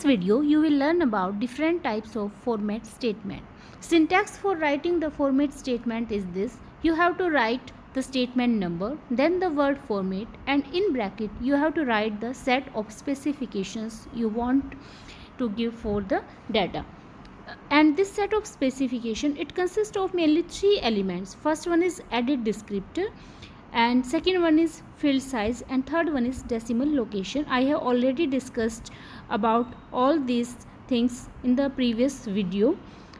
this video, you will learn about different types of format statement. Syntax for writing the format statement is this. You have to write the statement number, then the word format, and in bracket you have to write the set of specifications you want to give for the data. And this set of specification, it consists of mainly three elements. First one is edit descriptor, and second one is field size, and third one is decimal location. I have already discussed about all these things in the previous video.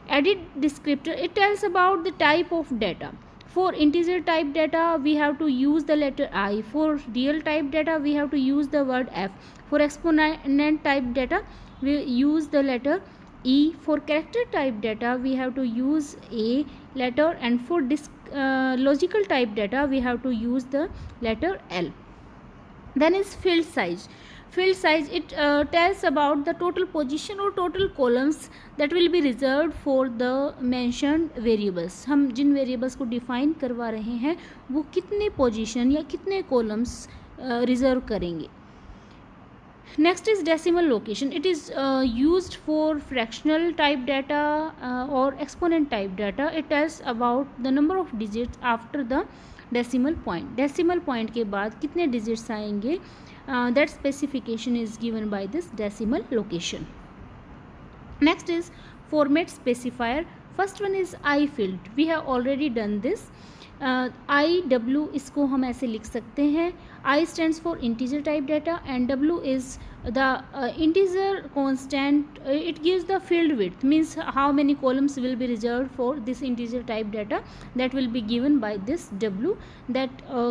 Edit descriptor, it tells about the type of data. For integer type data we have to use the letter I. For real type data we have to use the word F. For exponent type data we use the letter E. For character type data we have to use A letter, and for logical type data we have to use the letter L. Then is field size. Field size, it tells about the total position or total columns that will be reserved for the mentioned variables. हम जिन variables को define करवा रहे हैं वो कितने position या कितने columns reserve करेंगे. Next is decimal location. It is used for fractional type data or exponent type data. It tells about the number of digits after the decimal point. Decimal point के बाद कितने digits आएंगे, that specification is given by this decimal location. Next is format specifier. First one is I field. We have already done this. IW इसको हम ऐसे लिख सकते हैं. I stands for integer type data and W is the integer constant. It gives the field width, means how many columns will be reserved for this integer type data, that will be given by this W, that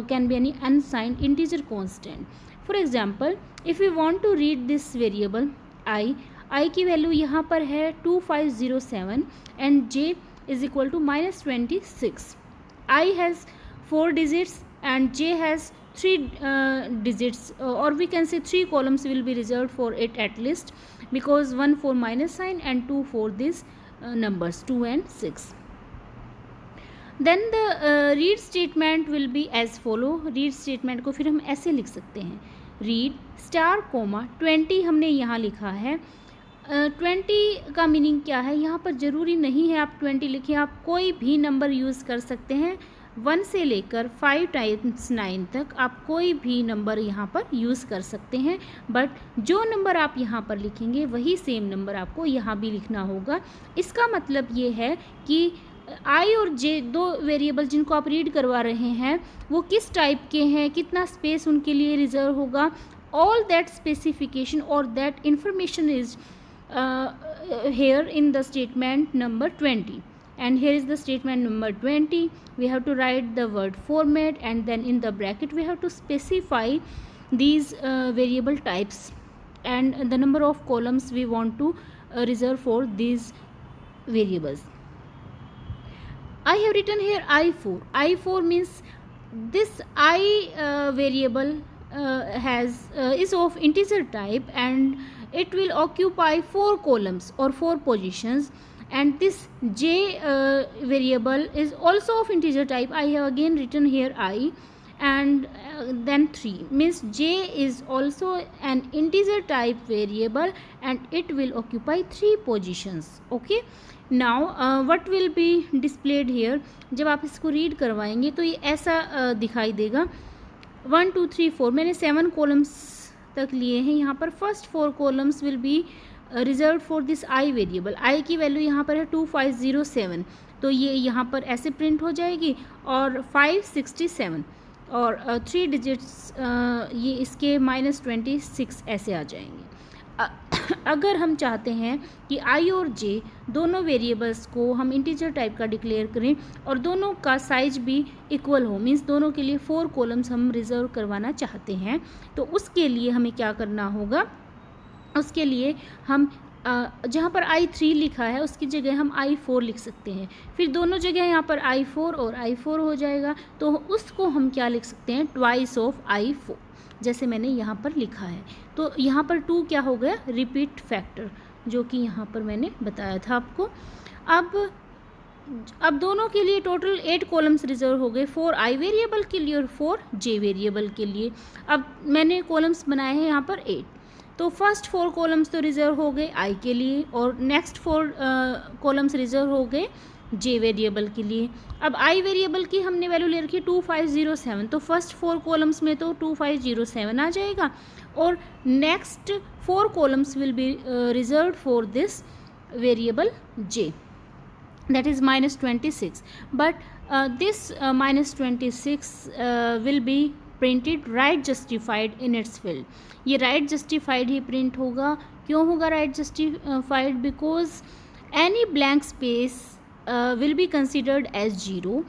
can be any unsigned integer constant. For example, if we want to read this variable I की value यहाँ पर है 2507 and J is equal to -26. I has 4 digits and J has 3 digits, or we can say 3 columns will be reserved for it at least, because 1 for minus sign and 2 for these numbers 2 and 6. Then the read statement will be as follow. read statement को फिर हम ऐसे लिख सकते हैं, read star coma 20 हमने यहाँ लिखा है. 20 का मीनिंग क्या है, यहाँ पर ज़रूरी नहीं है आप 20 लिखें, आप कोई भी नंबर यूज़ कर सकते हैं. 1 से लेकर 5 टाइम्स 9 तक आप कोई भी नंबर यहाँ पर यूज़ कर सकते हैं, बट जो नंबर आप यहाँ पर लिखेंगे वही सेम नंबर आपको यहाँ भी लिखना होगा. इसका मतलब ये है कि आई और जे दो वेरिएबल जिनको आप रीड करवा रहे हैं वो किस टाइप के हैं, कितना स्पेस उनके लिए रिजर्व होगा, ऑल दैट स्पेसिफिकेशन और that information is here in the statement number 20. And here is the statement number 20. We have to write the word format, and then in the bracket we have to specify these variable types and the number of columns we want to reserve for these variables. I have written here I4. I4 means this I variable is of integer type and it will occupy 4 columns or 4 positions, and this J variable is also of integer type. I have again written here I and then 3, means J is also an integer type variable and it will occupy 3 positions. Okay, now what will be displayed here, जब आप इसको read करवाएंगे तो ये ऐसा दिखाई देगा. 1 2 3 4 मैंने 7 कॉलम्स तक लिए हैं. यहाँ पर first 4 columns will be reserve for this I variable. I की वैल्यू यहाँ पर है 2507, तो ये यहाँ पर ऐसे प्रिंट हो जाएगी, और 567 और 3 डिजिट्स ये इसके -26 ऐसे आ जाएंगे. अगर हम चाहते हैं कि आई और जे दोनों वेरिएबल्स को हम इंटीजर टाइप का डिक्लेयर करें और दोनों का साइज भी इक्वल हो, मीन्स दोनों के लिए 4 कॉलम्स हम रिजर्व करवाना चाहते हैं, तो उसके लिए हमें क्या करना होगा, उसके लिए हम जहाँ पर I3 लिखा है उसकी जगह हम I4 लिख सकते हैं. फिर दोनों जगह यहाँ पर I4 और I4 हो जाएगा, तो उसको हम क्या लिख सकते हैं, ट्वाइस ऑफ I4, जैसे मैंने यहाँ पर लिखा है. तो यहाँ पर 2 क्या हो गया, रिपीट फैक्टर, जो कि यहाँ पर मैंने बताया था आपको. अब दोनों के लिए टोटल 8 कॉलम्स रिजर्व हो गए, 4 आई वेरिएबल के लिए और 4 जे वेरिएबल के लिए. अब मैंने कॉलम्स बनाए हैं यहाँ पर 8, तो फर्स्ट 4 कॉलम्स तो रिजर्व हो गए आई के लिए और नेक्स्ट 4 कॉलम्स रिजर्व हो गए जे वेरिएबल के लिए। अब आई वेरिएबल की हमने वैल्यू ले रखी है 2507, तो फर्स्ट 4 कॉलम्स में तो 2507 आ जाएगा और next 4 columns will be reserve for this variable J, that is minus 26, but this minus 26 will be printed right justified in its field. ये right justified ही print होगा। क्यों होगा right justified? because any blank space will be considered as 0.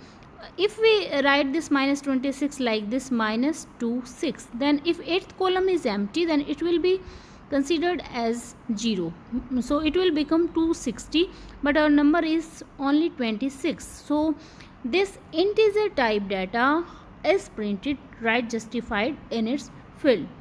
If we write this minus 26 like this minus 2 6, then if 8th column is empty, then it will be considered as 0, so it will become 260, but our number is only 26, so this integer type data is printed right justified in its field.